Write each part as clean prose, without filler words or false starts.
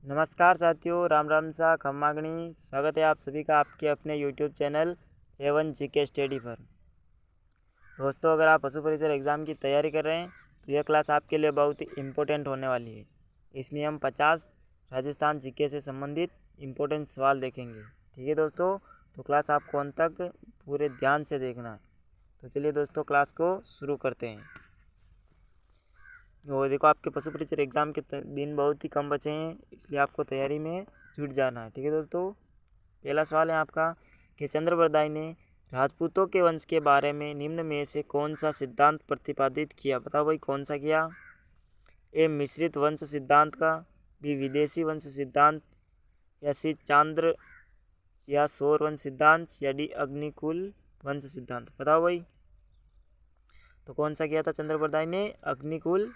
नमस्कार साथियों, राम राम सा खम्मागणी। स्वागत है आप सभी का आपके अपने YouTube channel A1 GK study पर। दोस्तों, अगर आप पशु परिचर एग्ज़ाम की तैयारी कर रहे हैं तो यह क्लास आपके लिए बहुत ही इम्पोर्टेंट होने वाली है। इसमें हम 50 राजस्थान GK से संबंधित इम्पोर्टेंट सवाल देखेंगे। ठीक है दोस्तों, तो क्लास आपको अंत तक पूरे ध्यान से देखना है। तो चलिए दोस्तों, क्लास को शुरू करते हैं। वो देखो, आपके पशु परिचर एग्ज़ाम के दिन बहुत ही कम बचे हैं, इसलिए आपको तैयारी में जुट जाना है। ठीक है दोस्तों, पहला सवाल है आपका कि चंद्रबरदाई ने राजपूतों के वंश के बारे में निम्न में से कौन सा सिद्धांत प्रतिपादित किया? बताओ भाई, कौन सा किया? ए मिश्रित वंश सिद्धांत का, बी विदेशी वंश सिद्धांत, या सी चांद्र या सौर वंश सिद्धांत, या डी अग्निकुल वंश सिद्धांत। बताओ भाई, तो कौन सा किया था चंद्रबरदाई ने? अग्निकुल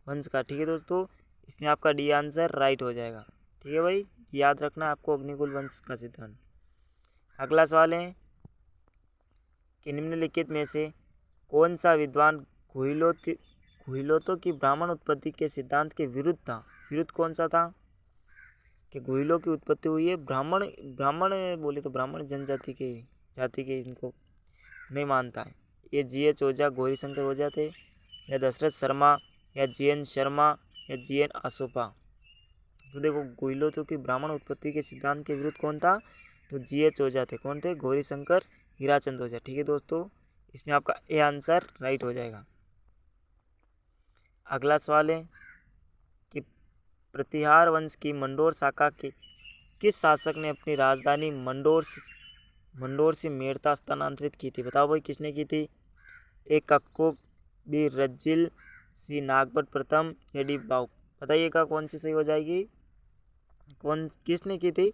वंश का। ठीक है दोस्तों, इसमें आपका डी आंसर राइट हो जाएगा। ठीक है भाई, याद रखना आपको अग्निकुल वंश का सिद्धांत। अगला सवाल है कि निम्नलिखित में से कौन सा विद्वान गुहिलोतों की ब्राह्मण उत्पत्ति के सिद्धांत के विरुद्ध था? विरुद्ध कौन सा था? कि गुहिलों की उत्पत्ति हुई है ब्राह्मण बोले तो ब्राह्मण जाति के इनको नहीं मानता है। ये GH ओझा, गौरीशंकर ओझा थे, या दशरथ शर्मा, या GN शर्मा, या GN आसोपा। तो देखो, गुहिलोतों की ब्राह्मण उत्पत्ति के सिद्धांत के विरुद्ध कौन था? तो GH ओझा थे। कौन थे? गौरीशंकर हीराचंद ओझा। ठीक है दोस्तों, इसमें आपका ए आंसर राइट हो जाएगा। अगला सवाल है कि प्रतिहार वंश की मंडोर शाखा के किस शासक ने अपनी राजधानी मंडोर से मेड़ता स्थानांतरित की थी? बताओ भाई, किसने की थी? ए कक्कोब, बी रज्जिल, सी नागभट्ट प्रथम, या डी बाउक। बताइएगा कौन सी सही हो जाएगी? किसने की थी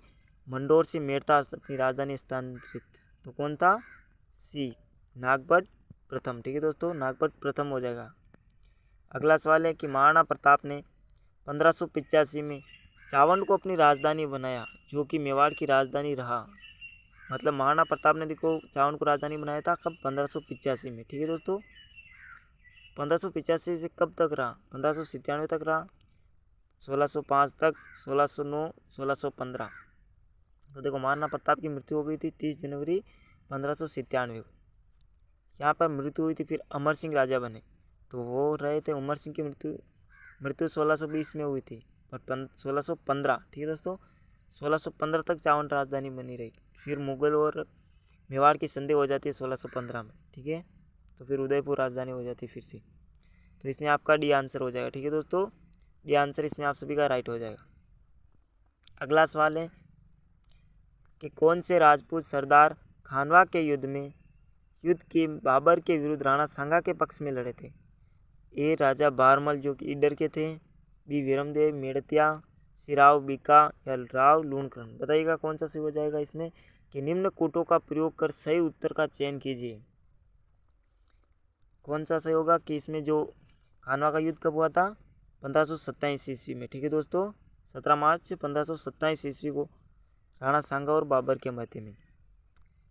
मंडोर से मेड़ता अपनी राजधानी स्थानांतरित? तो कौन था? सी नागभट्ट प्रथम। ठीक है दोस्तों, नागभट्ट प्रथम हो जाएगा। अगला सवाल है कि महाराणा प्रताप ने 1585 में चावंड को अपनी राजधानी बनाया, जो कि मेवाड़ की राजधानी रहा। मतलब महाराणा प्रताप ने देखो चावंड को राजधानी बनाया था कब? 1585 में। ठीक है दोस्तों, 1585 से कब तक रहा? 1597 तक रहा, 1605 तक, 1609, 1615। तो देखो, महाराणा प्रताप की मृत्यु हो गई थी 30 जनवरी 1597 को। यहाँ पर मृत्यु हुई थी, फिर अमर सिंह राजा बने, तो वो रहे थे। अमर सिंह की मृत्यु 1620 में हुई थी, पर 1615। ठीक है दोस्तों, 1615 तक चावंड राजधानी बनी रही। फिर मुगल और मेवाड़ की संधि हो जाती है 1615 में। ठीक है, तो फिर उदयपुर राजधानी हो जाती है फिर से। तो इसमें आपका डी आंसर हो जाएगा। ठीक है दोस्तों, डी आंसर इसमें आप सभी का राइट हो जाएगा। अगला सवाल है कि कौन से राजपूत सरदार खानवा के युद्ध के बाबर के विरुद्ध राणा सांगा के पक्ष में लड़े थे? ए राजा बारमल, जो कि ईडर के थे, बी वीरमदेव मेड़तिया, सी राव बीका, या राव लूणकरण। बताइएगा कौन सा सही हो जाएगा इसमें? कि निम्न कूटों का प्रयोग कर सही उत्तर का चयन कीजिए। कौन सा सही होगा? कि इसमें जो खानवा का युद्ध कब हुआ था? 1527 ईस्वी में। ठीक है दोस्तों, 17 मार्च 1527 ईस्वी को राणा सांगा और बाबर के मध्य में।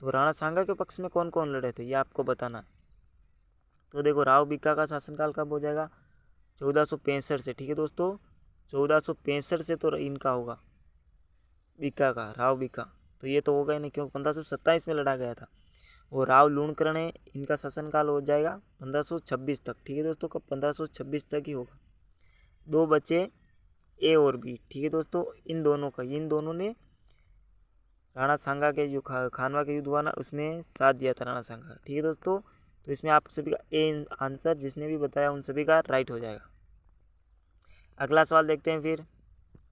तो राणा सांगा के पक्ष में कौन कौन लड़े थे, ये आपको बताना है। तो देखो, राव बीका का शासनकाल कब हो जाएगा? 1465 से। ठीक है दोस्तों, 1465 से तो इनका होगा, बीका का, राव बीका। तो ये तो होगा ही नहीं, क्योंकि 1527 में लड़ा गया था। और राव लूणकरण है, इनका शासनकाल हो जाएगा 1526 तक। ठीक है दोस्तों, कब? 1526 तक ही होगा। दो बचे ए और बी। ठीक है दोस्तों, इन दोनों ने राणा सांगा के जो खानवा के युद्ध हुआ ना, उसमें साथ दिया था राणा सांगा। ठीक है दोस्तों, तो इसमें आप सभी का ए आंसर जिसने भी बताया उन सभी का राइट हो जाएगा। अगला सवाल देखते हैं फिर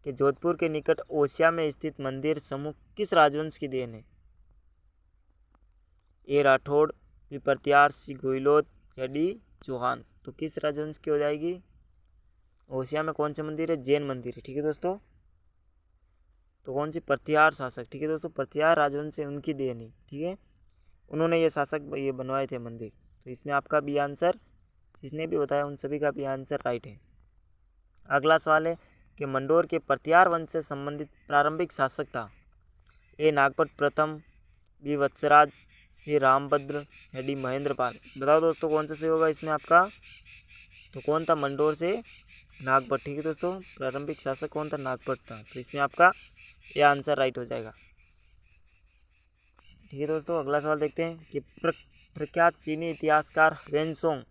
कि जोधपुर के निकट ओसिया में स्थित मंदिर समूह किस राजवंश की देन है? ए राठौड़, बी प्रत्यार, सी गोइलोत, या डी चौहान। तो किस राजवंश की हो जाएगी? ओसिया में कौन से मंदिर है? जैन मंदिर है। ठीक है दोस्तों, तो कौन सी? प्रत्यार शासक। ठीक है दोस्तों, प्रत्यार राजवंश से उनकी देन है। ठीक है, उन्होंने ये शासक ये बनवाए थे मंदिर। तो इसमें आपका भी आंसर, जिसने भी बताया उन सभी का भी आंसर राइट है। अगला सवाल है कि मंडोर के प्रत्यार वंश से संबंधित प्रारंभिक शासक था? ए नागभट्ट प्रथम, बी वत्सराज, सी रामभद्र, या डी महेंद्रपाल। बताओ दोस्तों कौन सा सही होगा इसमें आपका? तो कौन था मंडोर से नागभट्ट। ठीक है दोस्तों, प्रारंभिक शासक कौन था? नागभट्ट था। तो इसमें आपका ये आंसर राइट हो जाएगा। ठीक है दोस्तों, अगला सवाल देखते हैं कि प्रख्यात चीनी इतिहासकार वेनसोंग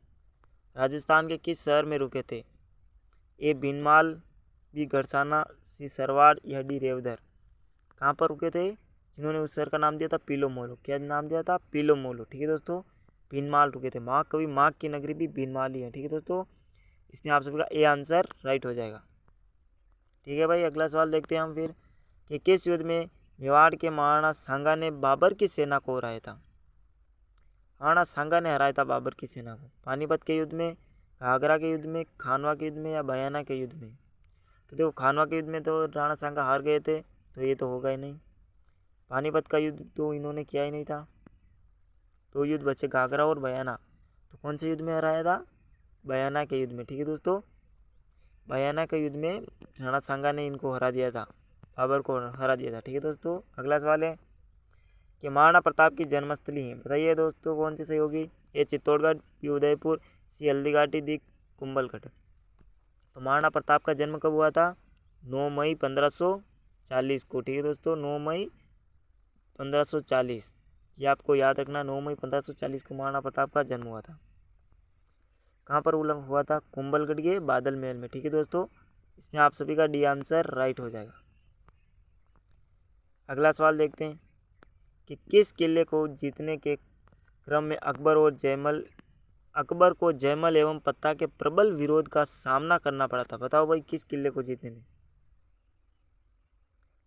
राजस्थान के किस शहर में रुके थे? ए भीनमाल, बी गढ़साना, सी सरवाड़ या डी रेवदर। कहाँ पर रुके थे? जिन्होंने उस शहर का नाम दिया था पीलोमोलो। क्या नाम दिया था? पीलोमोलो। ठीक है दोस्तों, भीनमाल रुके थे। माघ की नगरी भी भीनमाल ही है। ठीक है दोस्तों, इसमें आप सभी का ए आंसर राइट हो जाएगा। ठीक है भाई, अगला सवाल देखते हैं हम फिर कि किस युद्ध में मेवाड़ के महाराणा सांगा ने बाबर की सेना को हराया था? महाराणा सांगा ने हराया था बाबर की सेना को। पानीपत के युद्ध में, घाघरा के युद्ध में, खानवा के युद्ध में या बयाना के युद्ध में? तो देखो, खानवा के युद्ध में तो राणा सांगा हार गए थे, तो ये तो होगा ही नहीं। पानीपत का युद्ध तो इन्होंने किया ही नहीं था। तो युद्ध बचे घाघरा और बयाना। तो कौन से युद्ध में हराया था? बयाना के युद्ध में। ठीक है दोस्तों, बयाना के युद्ध में राणा सांगा ने इनको हरा दिया था, बाबर को हरा दिया था। ठीक है दोस्तों, अगला सवाल है कि महाराणा प्रताप की जन्मस्थली है। बताइए दोस्तों कौन सी सही होगी? ए चित्तौड़गढ़, बी उदयपुर, सी हल्दीघाटी, डी कुंभलगढ़। तो महाराणा प्रताप का जन्म कब हुआ था? 9 मई 1540 को। ठीक है दोस्तों, 9 मई 1540, ये आपको याद रखना। 9 मई 1540 को महाराणा प्रताप का जन्म हुआ था। कहाँ पर हुआ था? कुंभलगढ़ के बादल महल में। ठीक है दोस्तों, इसमें आप सभी का डी आंसर राइट हो जाएगा। अगला सवाल देखते हैं कि किस किले को जीतने के क्रम में अकबर को जयमल एवं पत्ता के प्रबल विरोध का सामना करना पड़ा था? बताओ भाई, किस किले को जीतने में?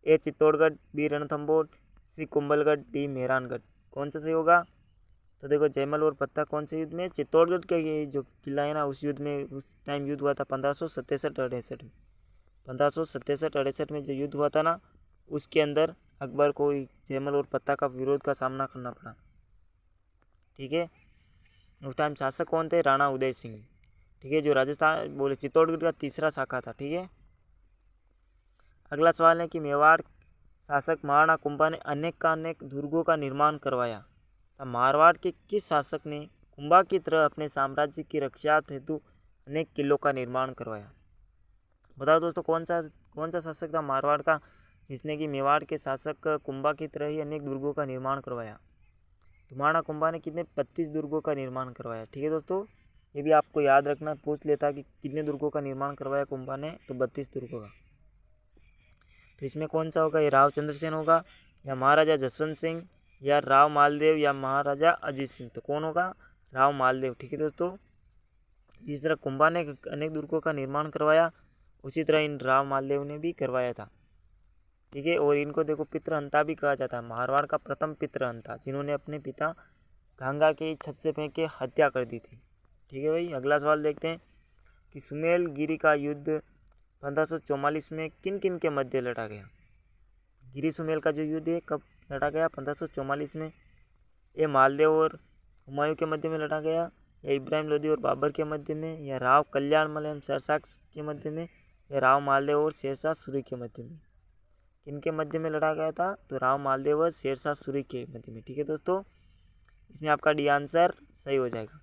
ए चित्तौड़गढ़, बी रणथंभौर, सी कुंभलगढ़, डी मेहरानगढ़। कौन सा सही होगा? तो देखो, जयमल और पत्ता कौन से युद्ध में? चित्तौड़गढ़ का ये जो किला है ना, उस युद्ध में, उस टाइम युद्ध हुआ था 1567-68 में। 1567-68 में जो युद्ध हुआ था ना, उसके अंदर अकबर को जयमल और पत्ता का विरोध का सामना करना पड़ा। ठीक है, उस टाइम शासक कौन थे? राणा उदय सिंह। ठीक है, जो राजस्थान बोले चित्तौड़गढ़ का तीसरा शाखा था। ठीक है, अगला सवाल है कि मेवाड़ शासक महाराणा कुंभा ने अनेक दुर्गों का निर्माण करवाया। मारवाड़ के किस शासक ने कुंभा की तरह अपने साम्राज्य की रक्षा हेतु अनेक किलों का निर्माण करवाया? बताओ दोस्तों, कौन सा शासक था मारवाड़ का, जिसने कि मेवाड़ के शासक कुंभा की तरह ही अनेक दुर्गों का निर्माण करवाया? तो महाराणा कुंभा ने कितने? 32 दुर्गों का निर्माण करवाया। ठीक है दोस्तों, ये भी आपको याद रखना, पूछ लेता कि कितने दुर्गों का निर्माण करवाया कुंभा ने, तो 32 दुर्गों का। तो इसमें कौन सा होगा? ये राव चंद्रसेन होगा, या महाराजा जसवंत सिंह, या राव मालदेव, या महाराजा अजीत सिंह। तो कौन होगा? राव मालदेव। ठीक है दोस्तों, जिस तरह कुंभा ने अनेक दुर्गों का निर्माण करवाया, उसी तरह इन राव मालदेव ने भी करवाया था। ठीक है, और इनको देखो पितृहंता भी कहा जाता है। मारवाड़ का प्रथम पितृहंता, जिन्होंने अपने पिता गंगा के छत से फेंक के हत्या कर दी थी। ठीक है भाई, अगला सवाल देखते हैं कि सुमेल गिरी का युद्ध 1544 में किन किन के मध्य लड़ा गया? गिरी सुमेल का जो युद्ध है कब लड़ा गया? 1544 में। ये मालदेव और हुमायूं के मध्य में लड़ा गया, या इब्राहिम लोदी और बाबर के मध्य में, या राव कल्याणमल एवं शेरशाह के मध्य में, या राव मालदेव और शेरशाह सूरी के मध्य में? किनके मध्य में लड़ा गया था? तो राव मालदेव और शेरशाह सूरी के मध्य में। ठीक है दोस्तों, इसमें आपका डी आंसर सही हो जाएगा।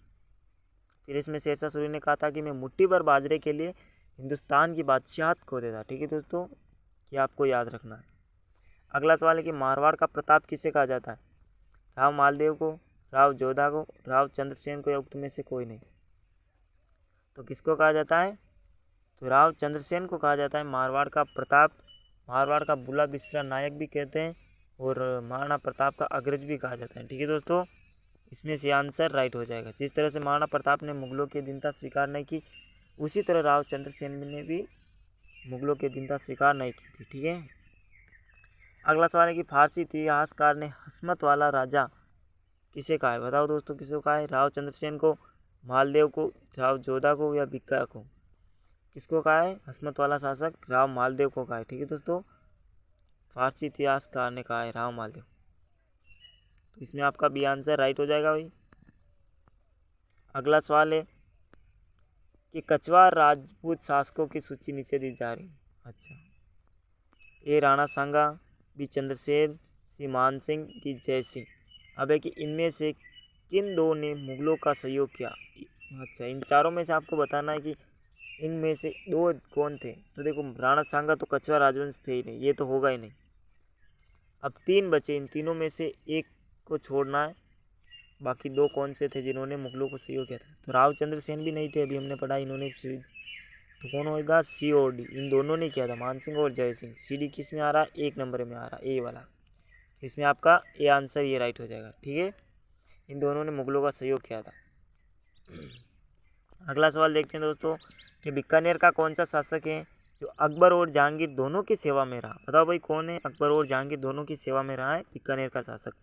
फिर इसमें शेरशाह सूरी ने कहा था कि मैं मुट्ठी भर बाजरे के लिए हिंदुस्तान की बादशाहत खो देता। ठीक है दोस्तों, ये आपको याद रखना है। अगला सवाल है कि मारवाड़ का प्रताप किसे कहा जाता है? राव मालदेव को, राव जोधा को, राव चंद्रसेन को, या उक्त में से कोई नहीं? तो किसको कहा जाता है? तो राव चंद्रसेन को कहा जाता है मारवाड़ का प्रताप। मारवाड़ का बुला बिस्तरा नायक भी कहते हैं, और महाराणा प्रताप का अग्रज भी कहा जाता है। ठीक है दोस्तों, इसमें से आंसर राइट हो जाएगा। जिस तरह से महाराणा प्रताप ने मुगलों की अधीनता स्वीकार नहीं की, उसी तरह राव चंद्रसेन ने भी मुगलों की अधीनता स्वीकार नहीं की थी। ठीक है, अगला सवाल है कि फारसी इतिहासकार ने हस्मत वाला राजा किसे कहा है? बताओ दोस्तों, किसे कहा है? राव चंद्रसेन को, मालदेव को, राव जोधा को, या बिक्का को? किसको कहा है? हस्मत वाला शासक राव मालदेव को कहा है। ठीक है दोस्तों, फारसी इतिहासकार ने कहा है राव मालदेव। तो इसमें आपका बी आंसर राइट हो जाएगा भाई। अगला सवाल है कि कछवार राजपूत शासकों की सूची नीचे दी जा रही है। अच्छा, ए राणा सांगा, बी चंद्रसेन, सी मान सिंह, डी जय सिंह। अब है कि इनमें से किन दो ने मुगलों का सहयोग किया? अच्छा, इन चारों में से आपको बताना है कि इनमें से दो कौन थे? तो देखो राणा सांगा तो कछवार राजवंश थे ही नहीं, ये तो होगा ही नहीं। अब 3 बचे, इन तीनों में से एक को छोड़ना है। बाकी 2 कौन से थे जिन्होंने मुगलों को सहयोग किया था? तो रावचंद्र सेन भी नहीं थे, अभी हमने पढ़ा इन्होंने। तो कौन होगा? सी और डी, इन दोनों ने किया था, मानसिंह और जय सिंह। सी डी किस में आ रहा है? 1 नंबर में आ रहा है, ए वाला। इसमें आपका ए आंसर ये राइट हो जाएगा। ठीक है, इन दोनों ने मुगलों का सहयोग किया था। अगला सवाल देखते हैं दोस्तों कि बीकानेर का कौन सा शासक है जो अकबर और जहांगीर दोनों की सेवा में रहा? बताओ भाई कौन है अकबर और जहांगीर दोनों की सेवा में रहा है बीकानेर का शासक?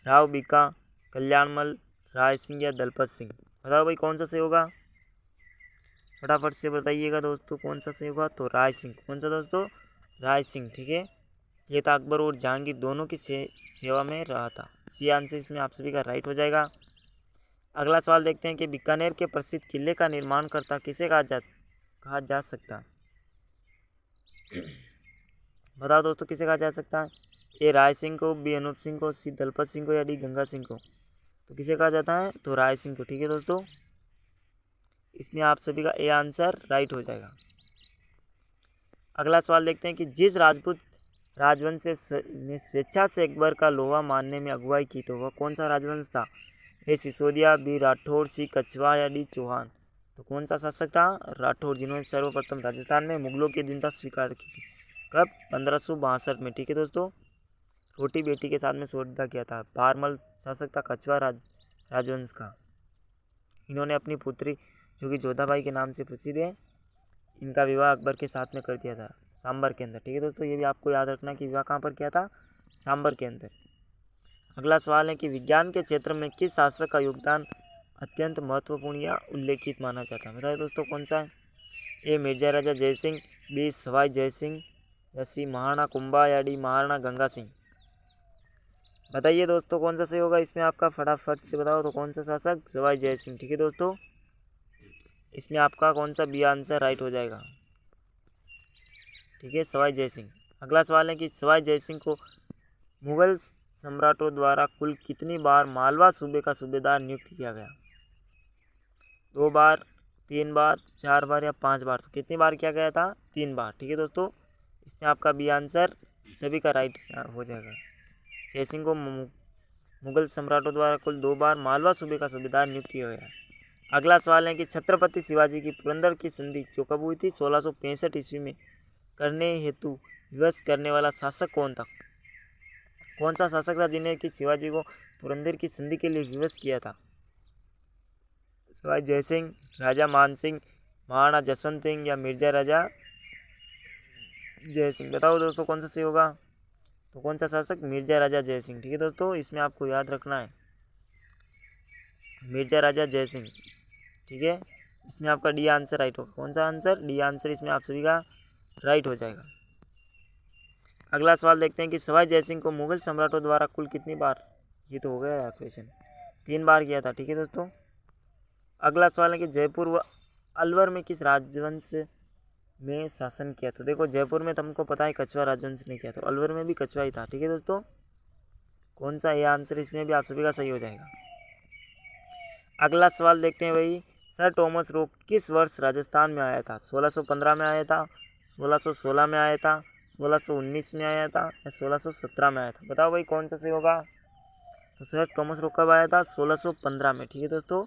राव बीका, कल्याणमल, राय सिंह या दलपत सिंह? बताओ भाई कौन सा सही होगा? फटाफट से बताइएगा दोस्तों, कौन सा सही होगा? तो राय सिंह। कौन सा दोस्तों? राय सिंह। ठीक है, ये था अकबर और जहांगीर दोनों की सेवा में रहा था। सी आंसर इसमें आप सभी का राइट हो जाएगा। अगला सवाल देखते हैं कि बीकानेर के प्रसिद्ध किले का निर्माणकर्ता किसे कहा जा सकता है? बताओ दोस्तों किसे कहा जा सकता है? ए राय सिंह को, बी अनूप सिंह को, सी दलपत सिंह को या डी गंगा सिंह को? तो किसे कहा जाता है? तो राय सिंह को। ठीक है दोस्तों, इसमें आप सभी का ए आंसर राइट हो जाएगा। अगला सवाल देखते हैं कि जिस राजपूत राजवंश ने स्वेच्छा से अकबर का लोहा मानने में अगुवाई की तो वह कौन सा राजवंश था? ए सिसोदिया, बी राठौर, सी कछवा या डी चौहान? तो कौन सा शासक था? राठौर, जिन्होंने सर्वप्रथम राजस्थान में मुगलों की अधीनता स्वीकार की थी। कब? 1562 में। ठीक है दोस्तों, रोटी बेटी के साथ में सौदा किया था। बारमल शासक था कछवा राजवंश का। इन्होंने अपनी पुत्री जो कि जोधाबाई के नाम से प्रसिद्ध है, इनका विवाह अकबर के साथ में कर दिया था सांबर के अंदर। ठीक है दोस्तों, ये भी आपको याद रखना कि विवाह कहाँ पर किया था? सांबर के अंदर। अगला सवाल है कि विज्ञान के क्षेत्र में किस शासक का योगदान अत्यंत महत्वपूर्ण या उल्लेखित माना जाता है? बताइए दोस्तों कौन सा है? ए मिर्जा राजा जयसिंह, बी सवाई जयसिंह या सी महाराणा कुंभा या डी महाराणा गंगा सिंह? बताइए दोस्तों कौन सा सही होगा इसमें आपका? फटाफट से बताओ तो कौन सा शासक? सवाई जयसिंह। ठीक है दोस्तों, इसमें आपका कौन सा बी आंसर राइट हो जाएगा? ठीक है, सवाई जयसिंह। अगला सवाल है कि सवाई जयसिंह को मुगल सम्राटों द्वारा कुल कितनी बार मालवा सूबे का सूबेदार नियुक्त किया गया? 2 बार, 3 बार, 4 बार या 5 बार? तो कितनी बार किया गया था? 3 बार। ठीक है दोस्तों, इसमें आपका बी आंसर सभी का राइट हो जाएगा। जयसिंह को मुगल सम्राटों द्वारा कुल 2 बार मालवा सूबे का सूबेदार नियुक्त किया गया। अगला सवाल है कि छत्रपति शिवाजी की पुरंदर की संधि जो कब हुई थी? 1665 ईस्वी में करने हेतु विवश करने वाला शासक कौन था? कौन सा शासक था जिन्हें कि शिवाजी को पुरंदर की संधि के लिए विवश किया था? सवाई जयसिंह, राजा मानसिंह, महाराणा जसवंत सिंह या मिर्जा राजा जयसिंह? बताओ दोस्तों कौन सा सही होगा? तो कौन सा शासक? मिर्जा राजा जयसिंह। ठीक है दोस्तों, इसमें आपको याद रखना है मिर्जा राजा जयसिंह। ठीक है, इसमें आपका डी आंसर राइट होगा। कौन सा आंसर? डी आंसर इसमें आप सभी का राइट हो जाएगा। अगला सवाल देखते हैं कि सवाई जयसिंह को मुगल सम्राटों द्वारा कुल कितनी बार, ये तो हो गया यार क्वेश्चन, 3 बार किया था। ठीक है दोस्तों, अगला सवाल है कि जयपुर व अलवर में किस राजवंश में शासन किया? तो देखो जयपुर में तुमको पता है कछवा राजवंश ने किया, तो अलवर में भी कछवा ही था। ठीक है दोस्तों, कौन सा ये आंसर इसमें भी आप सभी का सही हो जाएगा। अगला सवाल देखते हैं भाई, सर टॉमस रो किस वर्ष राजस्थान में आया था? 1615 में आया था, 1616 में आया था, 1619 में आया था या 1617 में आया था? बताओ भाई कौन सा सही होगा? तो सर टॉमस रो कब आया था? 1615 में। ठीक है दोस्तों,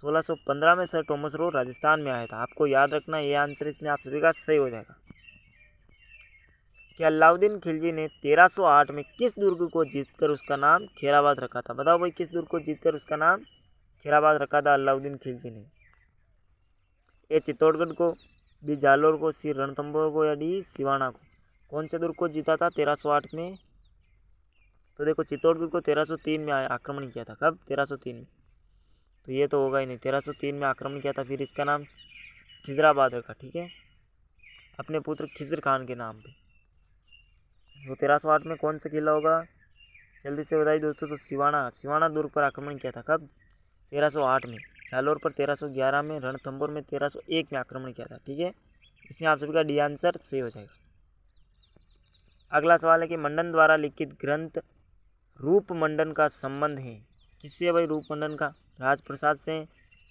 1615 में सर टॉमस रो राजस्थान में आया था। आपको याद रखना ये आंसर इसमें आप सभी का सही हो जाएगा। कि अलाउद्दीन खिलजी ने 1308 में किस दुर्ग को जीतकर उसका नाम खैराबाद रखा था? बताओ भाई किस दुर्ग को जीतकर उसका नाम खैराबाद रखा था अलाउद्दीन खिलजी ने? ए चित्तौड़गढ़ को, बी जालोर को, सी रणथंभौर को या डी सिवाना को? कौन से दुर्ग को जीता था 1308 में? तो देखो चित्तौड़गढ़ को 1303 में आक्रमण किया था। कब? 1303 में। तो ये तो होगा ही नहीं, 1303 में आक्रमण किया था, फिर इसका नाम खिजराबाद रखा। ठीक है, अपने पुत्र खिजर खान के नाम पे। तो 1308 में कौन सा किला होगा? जल्दी से बताइए दोस्तों। तो सिवाना दुर्ग पर आक्रमण किया था। कब? 1308 में। जालोर पर 1311 में, रणथंभौर में 1301 में आक्रमण किया था। ठीक है, इसमें आप सभी का डी आंसर सही हो जाएगा। अगला सवाल है कि मंडन द्वारा लिखित ग्रंथ रूपमंडन का संबंध है किससे? भाई रूपमंडन का राजप्रसाद से,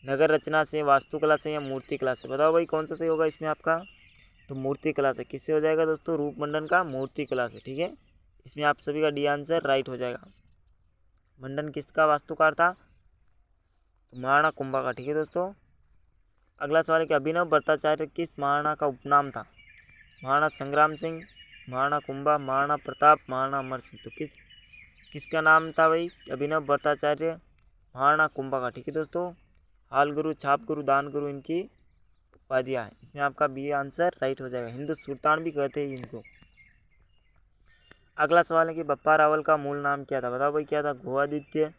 नगर रचना से, वास्तुकला से या मूर्ति कला से? बताओ भाई कौन सा सही होगा इसमें आपका? तो मूर्ति कला से। किससे हो जाएगा दोस्तों? रूप मंडन का मूर्ति कला से। ठीक है, इसमें आप सभी का डी आंसर राइट हो जाएगा। मंडन किसका वास्तुकार था? तो महाराणा कुंभा का। ठीक है दोस्तों, अगला सवाल है कि अभिनव भट्टाचार्य किस महाराणा का उपनाम था? महाराणा संग्राम सिंह, महाराणा कुंभा, महाराणा प्रताप, महाराणा अमर सिंह। तो किसका नाम था भाई अभिनव भट्टाचार्य? महाराणा कुंभा का। ठीक है दोस्तों, हाल गुरु, छाप गुरु, दान गुरु इनकी उपाधियाँ हैं। इसमें आपका बी आंसर राइट हो जाएगा। हिंदू सुल्तान भी कहते हैं इनको। अगला सवाल है कि बप्पा रावल का मूल नाम क्या था? बताओ भाई क्या था? गोआदित्य,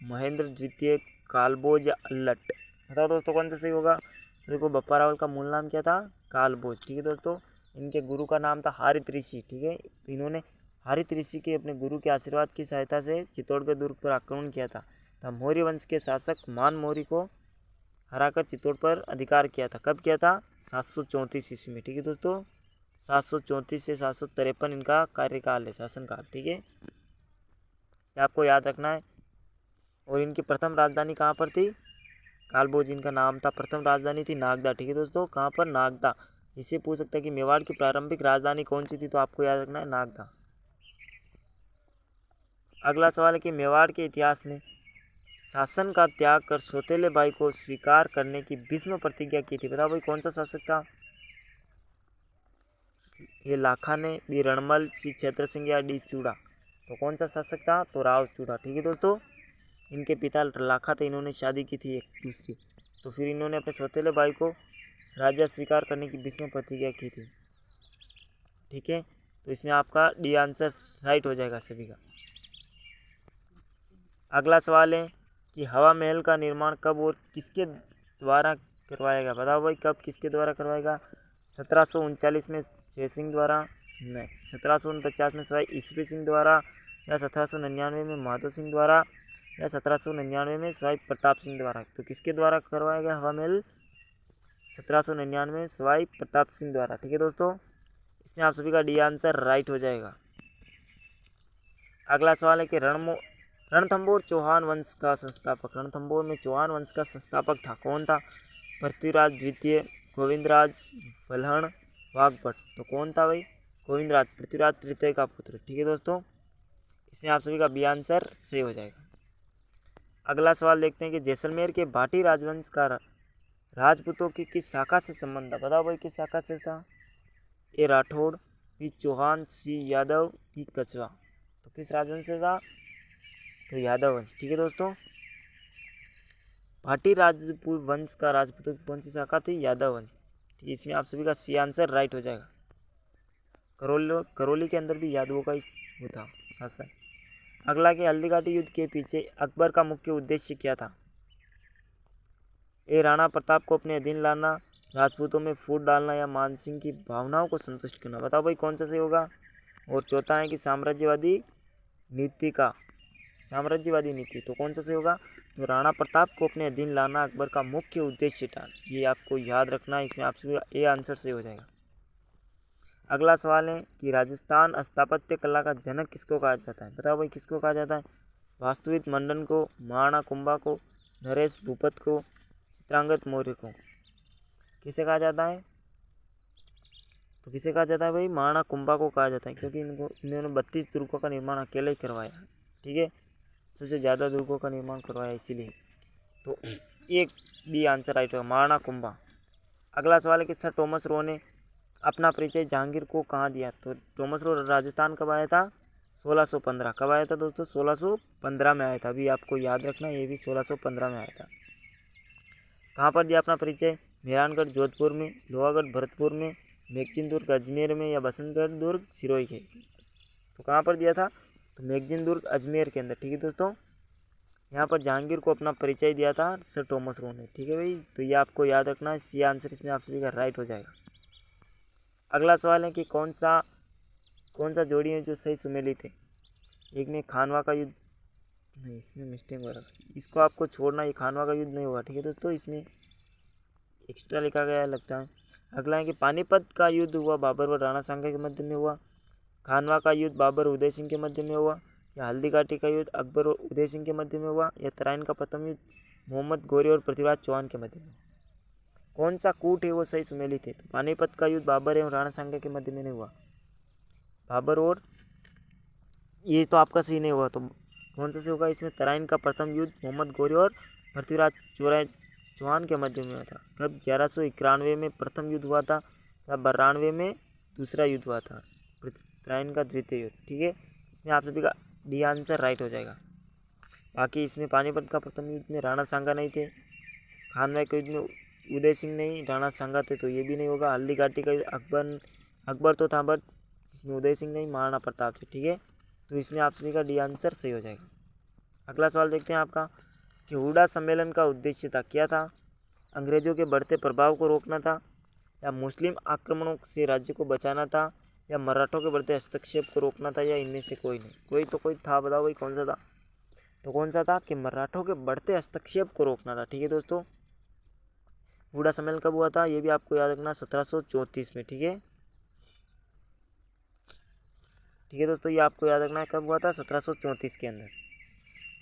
महेंद्र द्वितीय, कालभोज या अल्लट? बताओ दोस्तों कौन सा सही होगा? तो देखो बप्पा रावल का मूल नाम क्या था? कालभोज। ठीक है दोस्तों, इनके गुरु का नाम था हारित ऋषि। ठीक है, तो इन्होंने हारित ऋषि के अपने गुरु के आशीर्वाद की सहायता से चित्तौड़गढ़ दुर्ग पर आक्रमण किया था। तब मौर्य वंश के शासक मान मौर्य को हराकर चित्तौड़ पर अधिकार किया था। कब किया था? 734 ईस्वी में। ठीक है दोस्तों, 734 से 753 इनका कार्यकाल है, शासनकाल। ठीक है, ये आपको याद रखना है। और इनकी प्रथम राजधानी कहाँ पर थी? कालभोज इनका नाम था। प्रथम राजधानी थी नागदा। ठीक है दोस्तों, कहाँ पर? नागदा। इससे पूछ सकता है कि मेवाड़ की प्रारंभिक राजधानी कौन सी थी? तो आपको याद रखना है नागदा। अगला सवाल है कि मेवाड़ के इतिहास में शासन का त्याग कर सौतेले भाई को स्वीकार करने की भीष्म प्रतिज्ञा की थी। बताओ भाई कौन सा शासक था? ये लाखा ने, बी रणमल, सी क्षेत्र सिंह या डी चूड़ा? तो कौन सा शासक था? तो राव चूड़ा। ठीक है दोस्तों, इनके पिता लाखा थे, इन्होंने शादी की थी एक दूसरी, तो फिर इन्होंने अपने सौतेले भाई को राज्य स्वीकार करने की भीष्म प्रतिज्ञा की थी। ठीक है, तो इसमें आपका डी आंसर राइट हो जाएगा सभी का। अगला सवाल है कि हवा महल का निर्माण कब और किसके द्वारा करवाएगा? बताओ भाई कब किसके द्वारा करवाएगा? 1739 में जय सिंह द्वारा, नहीं 1749 में सवाई ईश्वरी सिंह द्वारा, या 1799 में माधो सिंह द्वारा, या 1799 में सवाई प्रताप सिंह द्वारा? तो किसके द्वारा करवाया गया हवा महल? 1799 में सवाई प्रताप सिंह द्वारा। ठीक है दोस्तों, इसमें आप सभी का डी आंसर राइट हो जाएगा। अगला सवाल है कि रणथंभौर चौहान वंश का संस्थापक, रणथंभौर में चौहान वंश का संस्थापक था, कौन था? पृथ्वीराज द्वितीय, गोविंदराज, वल्हण, वाघभट? तो कौन था भाई? गोविंदराज, पृथ्वीराज तृतीय का पुत्र। ठीक है दोस्तों, इसमें आप सभी का बी आंसर सही हो जाएगा। अगला सवाल देखते हैं कि जैसलमेर के भाटी राजवंश का राजपूतों की किस शाखा से संबंध था? बताओ भाई किस शाखा से था? ए राठौड़, बी चौहान, सी यादव, डी कछवा? तो किस राजवंश से था? तो यादव वंश। ठीक है दोस्तों, भाटी राजपूत वंश का राजपूतों की कौन सी शाखा थी? यादव वंश। ठीक है, इसमें आप सभी का सी आंसर राइट हो जाएगा। करौली के अंदर भी यादवों का वो था शासन। अगला के हल्दीघाटी युद्ध के पीछे अकबर का मुख्य उद्देश्य क्या था? ए राणा प्रताप को अपने अधीन लाना, राजपूतों में फूट डालना, या मानसिंह की भावनाओं को संतुष्ट करना? बताओ भाई कौन सा सही होगा? और चौथा है कि साम्राज्यवादी नीति का, साम्राज्यवादी नीति, तो कौन सा सही होगा? तो राणा प्रताप को अपने अधीन लाना अकबर का मुख्य उद्देश्य था। ये आपको याद रखना है, इसमें आपसे ए आंसर सही हो जाएगा। अगला सवाल है कि राजस्थान स्थापत्य कला का जनक किसको कहा जाता है? बताओ भाई किसको कहा जाता है? वास्तुविद मंडन को, महाराणा कुंभा को, नरेश भूपत को, चित्रांगद मौर्य को? किसे कहा जाता है? तो किसे कहा जाता है भाई? महाराणा कुंभा को कहा जाता है, क्योंकि इन्होंने 32 दुर्गों का निर्माण अकेले ही करवाया। ठीक है, सबसे ज़्यादा दुर्गों का निर्माण करवाया इसीलिए। तो एक बी आंसर राइट होगा, महाराणा कुंभा। अगला सवाल है कि सर थॉमस रो ने अपना परिचय जहांगीर को कहाँ दिया? तो थॉमस रो राजस्थान कब आया था? 1615। कब आया था दोस्तों? 1615 में आया था। अभी आपको याद रखना, ये भी 1615 में आया था। कहाँ पर दिया अपना परिचय? मेहरानगढ़ जोधपुर में, लोहागढ़ भरतपुर में, मैगजीन दुर्ग अजमेर में, या बसंतगढ़ दुर्ग सिरोही के? तो कहाँ पर दिया था? तो मैगजीन दुर्ग अजमेर के अंदर। ठीक है दोस्तों, यहाँ पर जहांगीर को अपना परिचय दिया था सर थॉमस रो ने। ठीक है भाई, तो ये आपको याद रखना है, सी आंसर इसमें आप सभी का राइट हो जाएगा। अगला सवाल है कि कौन सा जोड़ी है जो सही सुमेलित है? एक में खानवा का युद्ध, नहीं इसमें मिस्टेक हो रहा है, इसको आपको छोड़ना, ये खानवा का युद्ध नहीं होगा। ठीक है दोस्तों, इसमें एक्स्ट्रा लिखा गया है लगता है। अगला है कि पानीपत का युद्ध हुआ बाबर व राणा सांगा के मध्य में हुआ, खानवा का युद्ध बाबर उदय सिंह के मध्य में हुआ, क्या हल्दी घाटी का युद्ध अकबर और उदय सिंह के मध्य में हुआ, या तराइन का प्रथम युद्ध मोहम्मद गौरी और पृथ्वीराज चौहान के मध्य में? कौन सा कूट है वो सही सुमेलित है? तो पानीपत का युद्ध बाबर एवं राणा सांगा के मध्य में नहीं हुआ, बाबर और, ये तो आपका सही नहीं हुआ, तो कौन सा से होगा इसमें? तराइन का प्रथम युद्ध मोहम्मद गौरी और पृथ्वीराज चौहान के मध्य में हुआ था। कब? 1191 में प्रथम युद्ध हुआ था, तब 92 में दूसरा युद्ध हुआ था, तराइन का द्वितीय युद्ध। ठीक है, इसमें आप सभी का डी आंसर राइट हो जाएगा। बाकी इसमें पानीपत का प्रथम युद्ध में राणा सांगा नहीं थे, खानवा के युद्ध में उदय सिंह नहीं, राणा सांगा थे, तो ये भी नहीं होगा। हल्दी घाटी का अकबर तो था, बट इसमें उदय सिंह नहीं, महाराणा प्रताप थे। ठीक है, तो इसमें आप सभी का डी आंसर सही हो जाएगा। अगला सवाल देखते हैं आपका कि हुडा सम्मेलन का उद्देश्य था, क्या था? अंग्रेजों के बढ़ते प्रभाव को रोकना था, या मुस्लिम आक्रमणों से राज्य को बचाना था, या मराठों के बढ़ते हस्तक्षेप को रोकना था, या इनमें से कोई नहीं? कोई था, बताओ भाई कौन सा था? तो कौन सा था? कि मराठों के बढ़ते हस्तक्षेप को रोकना था। ठीक है दोस्तों, हुडा सम्मेलन कब हुआ था? ये भी आपको याद रखना, 1734 में। ठीक है दोस्तों, ये आपको याद रखना है कब हुआ था? 1734 के अंदर।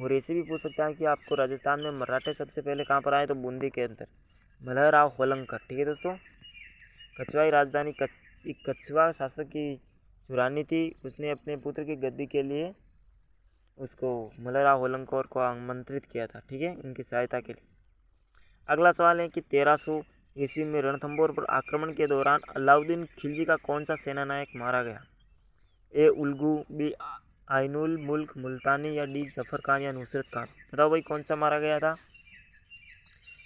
और ऐसे भी पूछ सकता है कि आपको राजस्थान में मराठे सबसे पहले कहाँ पर आए? तो बूंदी के अंदर, मल्हारराव होलंकर। ठीक है दोस्तों, कछवाई राजधानी कछवा शासक की जो रानी थी, उसने अपने पुत्र की गद्दी के लिए उसको मल्हारराव होलंकर को आमंत्रित किया था। ठीक है, इनकी सहायता के लिए। अगला सवाल है कि 1300 ईस्वी में रणथंभौर पर आक्रमण के दौरान अलाउद्दीन खिलजी का कौन सा सेनानायक मारा गया? ए उल्गू, बी आइनुल मुल्क मुल्तानी, या डी जफर खान, या नुसरत खान? बताओ भाई कौन सा मारा गया था?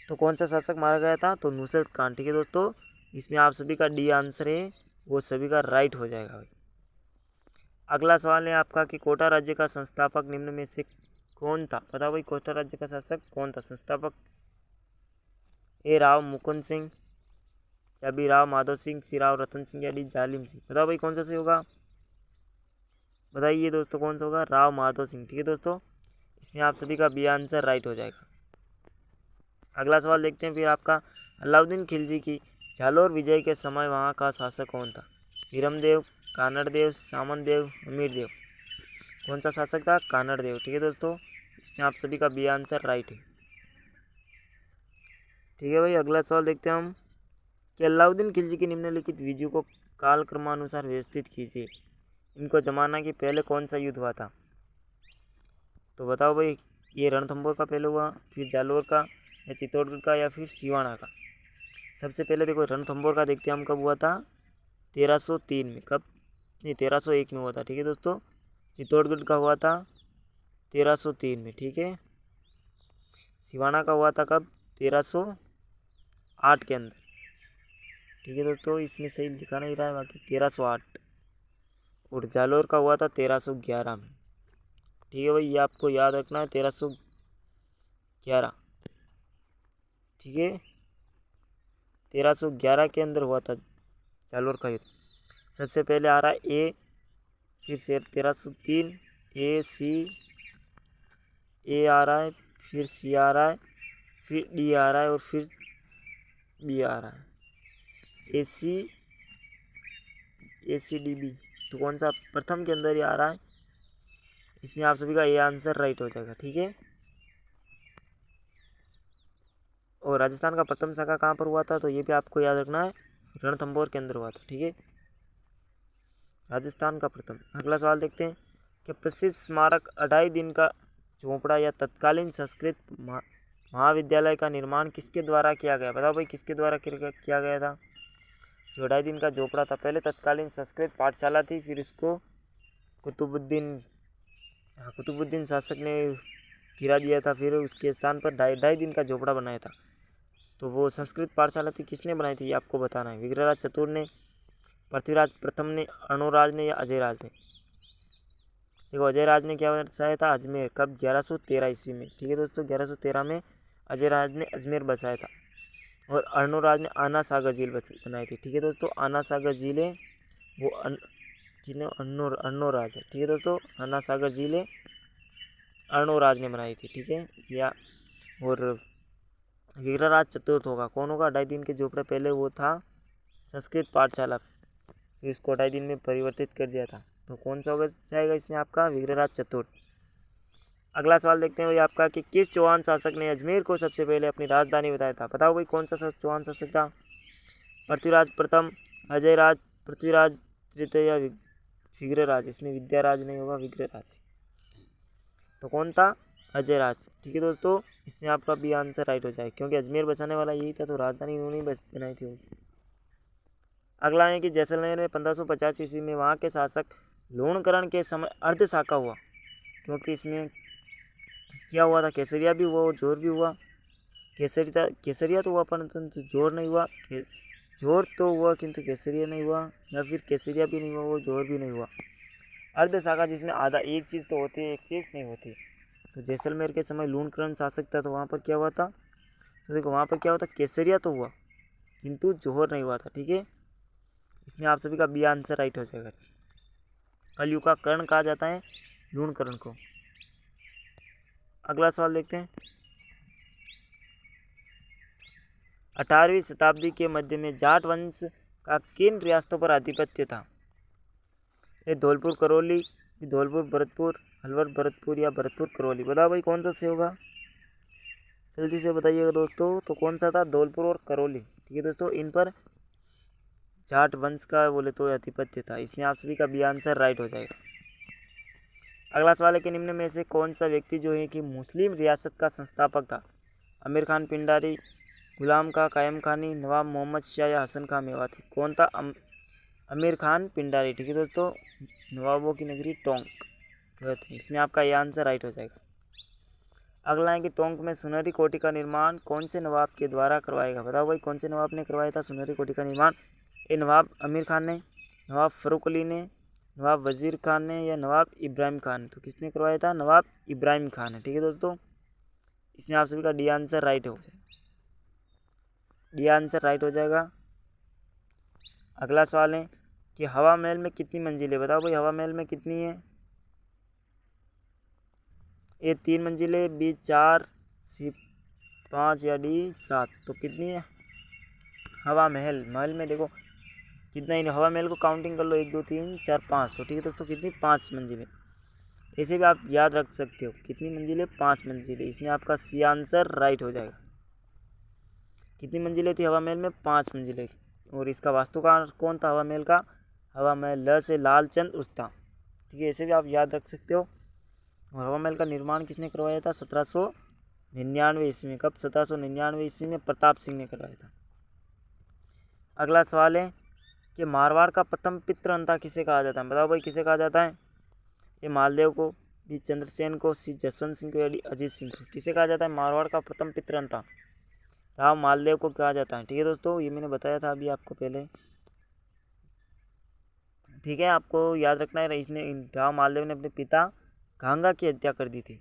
तो कौन सा शासक मारा गया था? तो नुसरत खान। ठीक है दोस्तों, इसमें आप सभी का डी आंसर है वो सभी का राइट हो जाएगा भाई। अगला सवाल है आपका कि कोटा राज्य का संस्थापक निम्न में से कौन था? बताओ भाई कोटा राज्य का शासक कौन था, संस्थापक? ए राव मुकुंद सिंह, या बी राव माधव सिंह, सी राव रतन सिंह, या डी जालिम सिंह? बताओ भाई कौन सा सही होगा? बताइए दोस्तों कौन सा होगा? राव माधव सिंह। ठीक है दोस्तों, इसमें आप सभी का बी आंसर राइट हो जाएगा। अगला सवाल देखते हैं फिर आपका, अलाउद्दीन खिलजी की जालोर विजय के समय वहाँ का शासक कौन था? वीरमदेव, कानड़देव, सामंतदेव, अमीरदेव? कौन सा शासक था? कानड़देव। ठीक है दोस्तों, इसमें आप सभी का बी आंसर राइट है। ठीक है भाई, अगला सवाल देखते हैं हम कि अलाउद्दीन खिलजी की निम्नलिखित विजयों को कालक्रमानुसार व्यवस्थित कीजिए। इनको जमाना के पहले कौन सा युद्ध हुआ था? तो बताओ भाई, ये रणथंभौर का पहले हुआ, फिर जालोर का, या चित्तौड़गढ़ का, या फिर सिवाना का? सबसे पहले देखो रणथंभौर का देखते हैं हम, कब हुआ था? 1303 में। कब? नहीं, 1301 में हुआ था। ठीक है दोस्तों, चित्तौड़गढ़ का हुआ था 1303 में। ठीक है, सिवाना का हुआ था कब? 1308 के अंदर। ठीक है दोस्तों, इसमें सही लिखा नहीं रहा है, बाकी 1308। और जालोर का हुआ था 1311 में। ठीक है भाई, ये आपको याद रखना है, 1311। ठीक है, 1311 के अंदर हुआ था जालोर का युद्ध। सबसे पहले आ रहा है ए, फिर से 1303, ए सी, ए आ रहा है, फिर सी आ रहा है, फिर डी आ रहा है, और फिर बी आ रहा है, ए सी डी बी। तो कौन सा प्रथम के अंदर ही आ रहा है? इसमें आप सभी का ए आंसर राइट हो जाएगा। ठीक है, और राजस्थान का प्रथम शाखा कहाँ पर हुआ था? तो ये भी आपको याद रखना है, रणथंभौर के अंदर हुआ था। ठीक है, राजस्थान का प्रथम। अगला सवाल देखते हैं कि प्रसिद्ध स्मारक 2.5 दिन का झोपड़ा या तत्कालीन संस्कृत महाविद्यालय का निर्माण किसके द्वारा किया गया? बताओ भाई किसके द्वारा किया गया था? जो 2.5 दिन का झोपड़ा था, पहले तत्कालीन संस्कृत पाठशाला थी, फिर इसको कुतुबुद्दीन शासक ने गिरा दिया था, फिर उसके स्थान पर 2.5 दिन का झोपड़ा बनाया था। तो वो संस्कृत पाठशाला थी, किसने बनाई थी ये आपको बताना है। विग्रहराज चतुर ने, पृथ्वीराज प्रथम ने, अर्णोराज ने, या अजयराज ने? देखो अजयराज ने क्या बसाया था? अजमेर। कब? 1113 ईस्वी में। ठीक है दोस्तों, 1113 में अजयराज ने अजमेर बसाया था। और अर्णोराज ने आना सागर झील बनाई थी। ठीक है दोस्तों, आना सागर झील है वो अर्णोराज है। ठीक है दोस्तों, आना सागर झील है अर्णोराज ने बनाई थी। ठीक है, या और विग्रहराज चतुर्थ होगा, कौन होगा? 2.5 दिन के झोपड़े पहले वो था संस्कृत पाठशाला, फिर इसको 2.5 दिन में परिवर्तित कर दिया था। तो कौन सा हो जाएगा इसमें आपका? विग्रहराज चतुर्थ। अगला सवाल देखते हैं भाई आपका कि किस चौहान शासक ने अजमेर को सबसे पहले अपनी राजधानी बताया था? बताओ भाई कौन सा चौहान शासक था? पृथ्वीराज प्रथम, अजयराज, पृथ्वीराज तृतीय या विग्रहराज? इसमें विद्याराज नहीं होगा, विग्रहराज। तो कौन था? अजयराज। ठीक है दोस्तों, इसमें आपका बी आंसर राइट हो जाए, क्योंकि अजमेर बचाने वाला यही था, तो राजधानी इन्होंने बनाई थी। अगला है कि जैसलमेर में 1550 ईस्वी में वहाँ के शासक लूणकरण के समय अर्धशाका हुआ, क्योंकि इसमें क्या हुआ था? केसरिया भी हुआ और जोर भी हुआ। केसरिया तो हुआ परंतु जोर नहीं हुआ। जोर तो हुआ किंतु केसरिया नहीं हुआ, या फिर केसरिया भी नहीं हुआ और जोर भी नहीं हुआ। अर्धशाका जिसमें आधा एक चीज़ तो होती है, एक चीज़ नहीं होती। तो जैसलमेर के समय लूणकरण शासक था, तो वहाँ पर क्या हुआ था? तो देखो वहाँ पर क्या हुआ था? केसरिया तो हुआ किंतु जोहर नहीं हुआ था। ठीक है, इसमें आप सभी का बी आंसर राइट हो जाएगा। कलयुग का कर्ण कहा जाता है लूणकरण को। अगला सवाल देखते हैं। 18वीं शताब्दी के मध्य में जाट वंश का किन रियासतों पर आधिपत्य था? ये धौलपुर करौली, धौलपुर भरतपुर, अलवर भरतपुर या भरतपुर करौली? बताओ भाई कौन सा से होगा? जल्दी से बताइएगा दोस्तों। तो कौन सा था? धौलपुर और करौली। ठीक है दोस्तों, इन पर जाट वंश का बोले तो आधिपत्य था। इसमें आप सभी का बी आंसर राइट हो जाएगा। अगला सवाल है कि निम्न में से कौन सा व्यक्ति जो है कि मुस्लिम रियासत का संस्थापक था? आमिर खान पिंडारी, गुलाम का कायम खानी, नवाब मोहम्मद शाह या हसन खां मेवाती? कौन था? आमिर खान पिंडारी। ठीक है दोस्तों, नवाबों की नगरी टोंक कहते हैं। इसमें आपका ये आंसर राइट हो जाएगा। अगला है कि टोंक में सुनहरी कोठी का निर्माण कौन से नवाब के द्वारा करवाएगा? बताओ भाई कौन से नवाब ने करवाया था सुनहरी कोठी का निर्माण? ये नवाब आमिर खान ने, नवाब फरूक अली ने, नवाब वजीर खान ने या नवाब इब्राहिम खान ने? तो किसने करवाया था? नवाब इब्राहिम खान है। ठीक है दोस्तों, इसमें आप सभी का डी आंसर राइट हो जाएगा। डी आंसर राइट हो जाएगा। अगला सवाल है कि हवा महल में कितनी मंजिलें? बताओ भाई हवा महल में कितनी है? ए 3 मंजिलें, बी 4, सी 5 या डी 7? तो कितनी है हवा महल? महल में देखो कितना ही हवा महल को काउंटिंग कर लो, 1 2 3 4 5। तो ठीक है दोस्तों, कितनी? 5 मंजिलें। ऐसे भी आप याद रख सकते हो, कितनी मंजिलें? 5 मंजिलें। इसमें आपका सी आंसर राइट हो जाएगा। कितनी मंजिलें थी हवा महल में? 5 मंजिलें। और इसका वास्तुकार कौन था हवा महल का? हवा महल ल से लालचंद उस्ता। ठीक है, ऐसे भी आप याद रख सकते हो। और हवा महल का निर्माण किसने करवाया था? 1799 ईस्वी में। कब? 1799 ईस्वी में प्रताप सिंह ने करवाया था। अगला सवाल है कि मारवाड़ का प्रथम पितृहंता किसे कहा जाता है? बताओ भाई किसे कहा जाता है? ये मालदेव को, बी चंद्रसेन को, सी जसवंत सिंह को या डी अजीत सिंह को? किसे कहा जाता है मारवाड़ का प्रथम पितृहंता? राव मालदेव को कहा जाता है। ठीक है दोस्तों, ये मैंने बताया था अभी आपको पहले। ठीक है, आपको याद रखना है, इसने राव मालदेव ने अपने पिता गांगा की हत्या कर दी थी,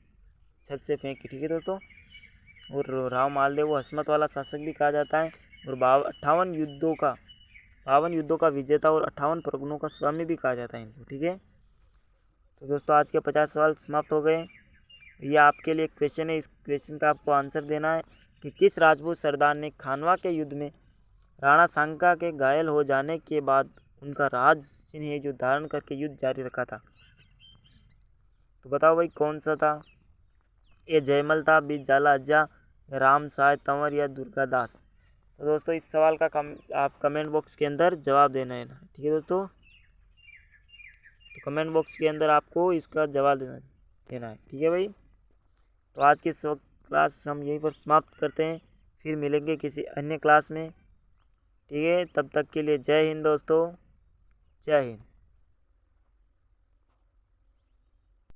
छत से फेंक के। ठीक है दोस्तों, और राव मालदेव को हस्मत वाला शासक भी कहा जाता है, और 52 युद्धों का विजेता और 58 परगनों का स्वामी भी कहा जाता है इनको। ठीक है, तो दोस्तों आज के 50 सवाल समाप्त हो गए। ये आपके लिए क्वेश्चन है, इस क्वेश्चन का आपको आंसर देना है कि किस राजपूत सरदार ने खानवा के युद्ध में राणा सांगा के घायल हो जाने के बाद उनका राज सिंह जो धारण करके युद्ध जारी रखा था? तो बताओ भाई कौन सा था? ए जयमल था, बी जाला अज्जा, राम साय तंवर या दुर्गादास? तो दोस्तों इस सवाल का आप कमेंट बॉक्स के अंदर जवाब देना है ना। ठीक है दोस्तों, तो कमेंट बॉक्स के अंदर आपको इसका जवाब देना है। ठीक है भाई, तो आज की क्लास हम यहीं पर समाप्त करते हैं, फिर मिलेंगे किसी अन्य क्लास में। ठीक है, तब तक के लिए जय हिंद दोस्तों, जय हिंद।